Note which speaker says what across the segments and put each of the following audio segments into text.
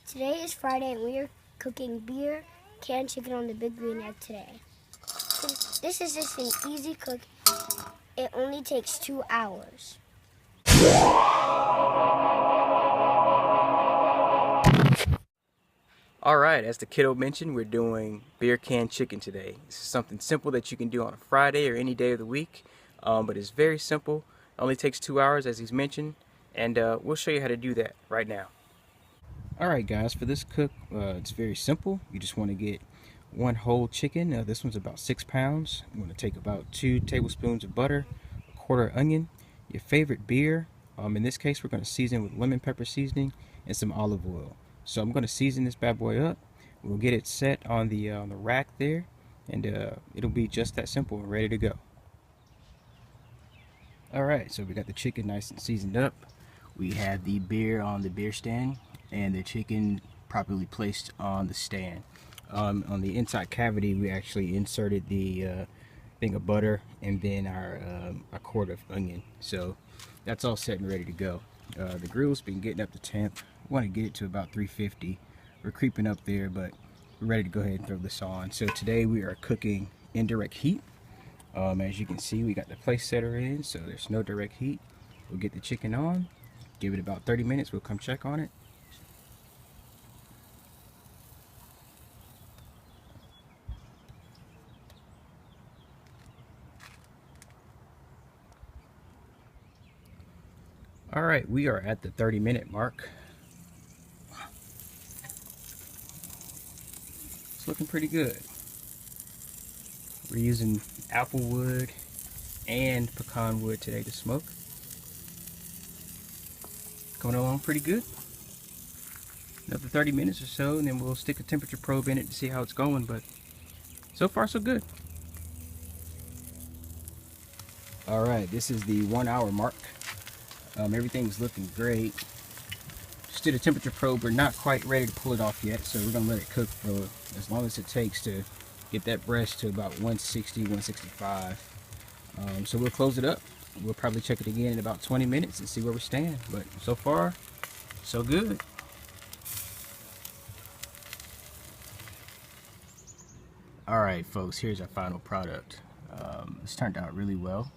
Speaker 1: Today is Friday and we are cooking beer, canned chicken on the Big Green Egg today. This is just an easy cook. It only takes 2 hours.
Speaker 2: Alright, as the kiddo mentioned, we're doing beer canned chicken today. This is something simple that you can do on a Friday or any day of the week, but it's very simple. It only takes 2 hours as he's mentioned, and we'll show you how to do that right now. Alright guys, for this cook, it's very simple. You just want to get one whole chicken. This one's about 6 pounds. You want to take about 2 tablespoons of butter, a quarter onion, your favorite beer. In this case, we're going to season with lemon pepper seasoning and some olive oil. So I'm going to season this bad boy up. We'll get it set on the rack there, and it'll be just that simple and ready to go. Alright, so we got the chicken nice and seasoned up. We have the beer on the beer stand and the chicken properly placed on the stand. On the inside cavity, we actually inserted the thing of butter and then our quart of onion. So that's all set and ready to go. The grill's been getting up to temp. We want to get it to about 350. We're creeping up there, but we're ready to go ahead and throw this on. So today we are cooking indirect heat. As you can see, we got the place setter in, so there's no direct heat. We'll get the chicken on, give it about 30 minutes. We'll come check on it. Alright, we are at the 30-minute mark. It's looking pretty good. We're using apple wood and pecan wood today to smoke. Going along pretty good. Another 30 minutes or so, and then we'll stick a temperature probe in it to see how it's going, but so far so good. Alright, this is the 1 hour mark. Everything's looking great. Just did a temperature probe. We're not quite ready to pull it off yet, so we're going to let it cook for as long as it takes to get that breast to about 160, 165. So we'll close it up. We'll probably check it again in about 20 minutes and see where we stand. But so far, so good. Alright folks, here's our final product. This turned out really well.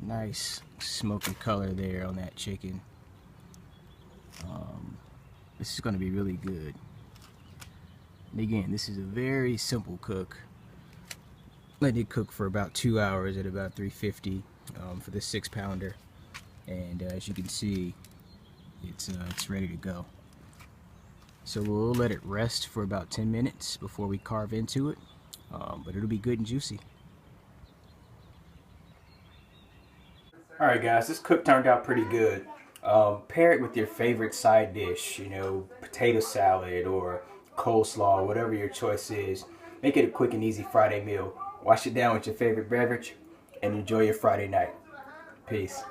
Speaker 2: Nice smoky color there on that chicken. This is going to be really good. And again, this is a very simple cook. Let it cook for about 2 hours at about 350 for this 6-pounder, and as you can see, it's ready to go. So we'll let it rest for about 10 minutes before we carve into it, but it'll be good and juicy. Alright guys, this cook turned out pretty good. Pair it with your favorite side dish, you know, potato salad or coleslaw, whatever your choice is. Make it a quick and easy Friday meal. Wash it down with your favorite beverage and enjoy your Friday night. Peace.